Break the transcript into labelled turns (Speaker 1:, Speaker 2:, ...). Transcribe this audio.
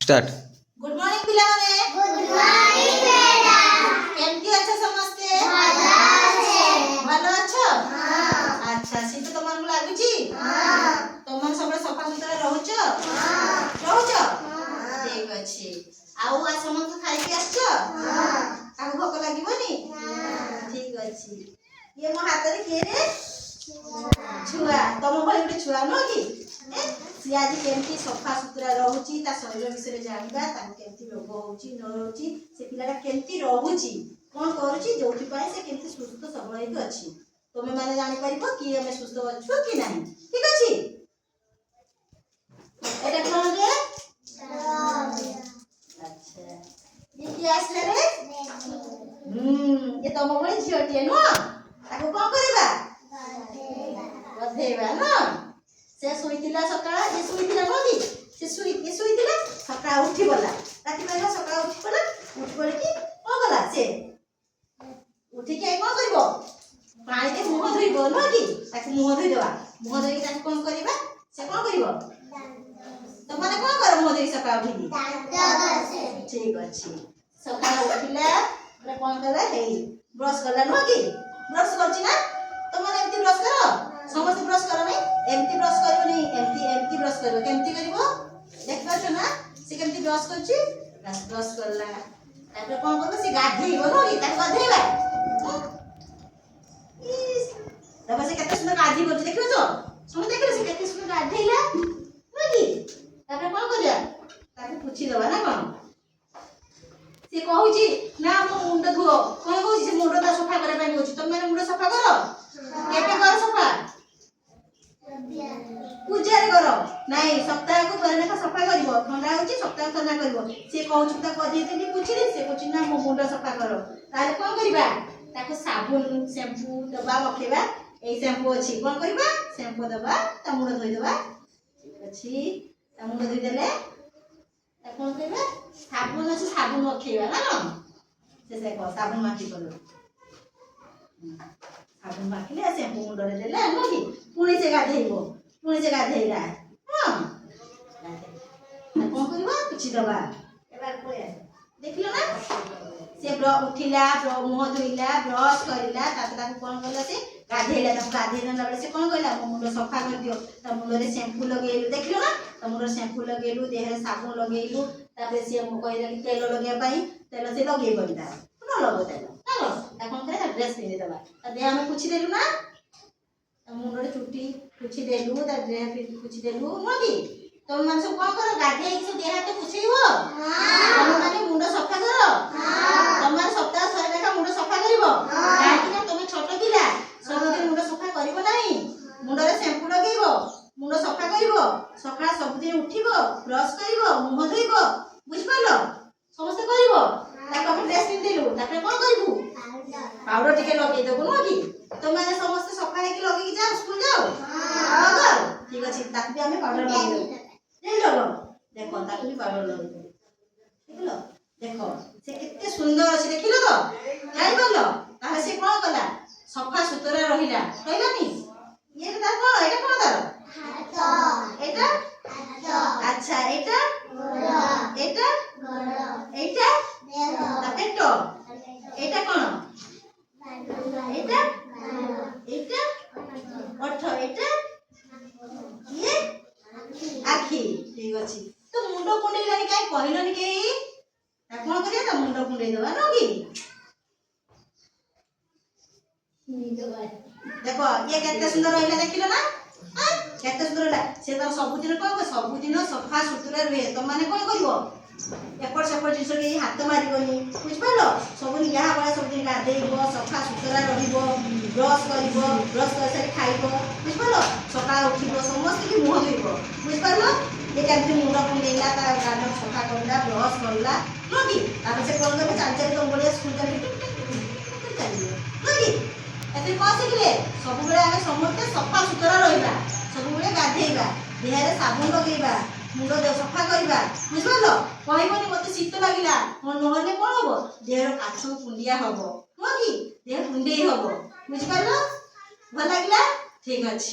Speaker 1: Start.
Speaker 2: Good morning पिला माने।
Speaker 3: Good morning madam.
Speaker 2: केमती अच्छा समझते? भलो अच्छा? हां। अच्छा शीत तमन को लागुची? हां। तमन सबले सफा सुतरा रहउछ? हां। रहउछ? हां। ठीक अछि। आउ आ समस्त खाइ के आछछ? हां। आ भोक लागिबनी? हां। ठीक अछि। ये मो हाथ रे के रे? छुआ। तम भली गुटे छुआ न कि? सी आज केमती सफा सुतरा रहउची ता शरीर विषय जानिबा ता केमती रोग होउची न होउची से पिलाटा केमती रहउची कोन करूची जोथि पाए से केमती सुस्त सबल हेके अछि तमे माने जानि परिबो कि हमें सुस्त अछु कि नाही ठीक अछि। एटा कोन रे? अच्छा ये कि आसले रे? ये तम भली झियोटिए न ताको कोन करबा? गधेबा न से सुइतिला सकाळ ये सुइतिला नदी से सुइतिला सकाळ उठी बोला राती पहिला सकाळ उठी बोला उठ पड़ की को गला से उठी के कोन करबो पानी के मुंह धोइबो न कि ताके मुंह धोइ देबा मुंह धोइ ताके कोन करबा से कोन करबो तो माने कोन कर मुंह धोइ सकाळ उठी दांत ठीक अछि सकाळ उठिला रे कोन कला हेई ब्रश करला न कि ब्रश करछि ना तो माने एमती ब्रश करो समस्त ब्रश करो नहीं एमती ब्रश करियो नहीं एमती ब्रश करियो केमती करिवो देख पाछो ना से केमती ब्रश करछि ब्रश करला तापर कोन करबो से गाधेइबो न कि ताके गाधेइबा तब से केते सुंदर गाधी करछि देखियो तो सुन देखियो से केते सुंदर गाधेइला न कि तापर कोन करिया ताके पुछि देबा ना कोन से कहूची ना मो मुंड धुओ कोन कहूची से मुंड ता सफा करे पई कहूची तुम माने मुंड सफा करो केते कर सफा पूजा रे करो नाही सप्ताह को थरे लेखा सफा करिवो ठंडा होची सप्ताह थरे करिवो से कहूची ता कदी देनी पूछिले से कहूची ना मो मुंड सफा करो ताले कोन करिबा ताको साबुन शैम्पू दबा रखेबा एई शैम्पू अछि कोन करिबा शैम्पू दबा ता मुंड धोइ देबा ठीक अछि ता मुंड धोइ देले ता कोन करिबा साबुन अछि साबुन रखेबा ना से को साबुन माखी करो साबुन माखिले शैम्पू मुंड रे देले न कि पुणी से गाधेइला हां कोन करिबा पुछि दबा एबार कोया देखिलो ना से उठिला मुंह धोइला ब्रश करिला ताते ताको कोन करला से गाधेइला ताको गाधेइला लगले से कोन कहला मुंड सफा कर दियो ता मुंड रे शैम्पू लगेलु देखिलो ना ता मुंड शैम्पू लगेलु देह रे साबुन लगेलु तापे से मु कहला कि तेल लगे पई तेल से लगे पड़ता न लगो तेल चलो ता कोन करे ड्रेस पिने दबा ता देह में पुछि देलु ना मुंड रे चुटी पुछि देलु ता देह पे पुछि देलु न कि तुम मन सब कोन करो गाधे से देह हाथ पुछिबो हां तुम माने मुंड सफा करो हां तुम माने सप्ताह थरे लेखा मुंड सफा करिवो हां कि तुम छोट पिला सब दिन मुंड सफा करिवो नाही मुंड रे शैम्पू लगेइबो मुंड सफा करिवो सकाळ सब दिन उठिबो ब्रश करिवो मुंह धोइबो बुझ पालो समस्त करिवो ताको हम ड्रेस पिन देलु ताके कोन करिवु पाउडर टिके लगेइ देबो न कि तुम माने समस्त सफा हे कि लगेइ जाओ स्कूल जाओ हां लगो ठीक अछि ताके भी हमें पाउडर लगेइ देबो लगो देखो ताके भी पाउडर लगेइ देबो देखलो देखो से कितने सुंदर अछि देखिलो तो जाई बोलो ताहे से कोन कला सफा सुतरा रहिला कहलानी ये ता कोन एटा कोन दार हाथ एटा हाथ अच्छा एटा गोड़ एटा गोड़ एटा देह ता पेटो एटा कोन एटा एटा ओठ एटा ये आखी ठीक अछि तो मुंड कुंडेइलानी काई कहिलोनी केई ता कोन करिया ता मुंड कुंडेइ देबा न कि देखो ये केते सुंदर रहिला देखिलो ना केते सुंदर रहिला से त सब दिन सफा सुतरा रहे त माने कोन करिवो एपड़ सेपड़ जिस के हाथ मारिबोनी बुझ पालो सब दिन यहा बळा सब दिन गाधेइबो सफा सुतरा रहिबो ब्रश करिबो ब्रश कर सारी खाइबो बुझ पालो सकाळ उठिबो समस्त की मुंह धोइबो बुझ पालो ये केते मुंड कुंडेइला ता गाल सफा करला ब्रश करला न कि तापर से कोन करे चाल चाल तो बोले स्कूल चली न कि एते को सिखले सब बेले आगे समस्त सफा सुतरा रहिबा सब बेले गाधेइबा देह रे साबुन लगेइबा मुंड दे सफा करबा बुझ पालो कहइबनी मते शीत लागिला मन नहले कोन हबो देह काछु कुंडिया हबो न कि देह कुंडेई हबो बुझ पालो भल लागिला ठीक अछि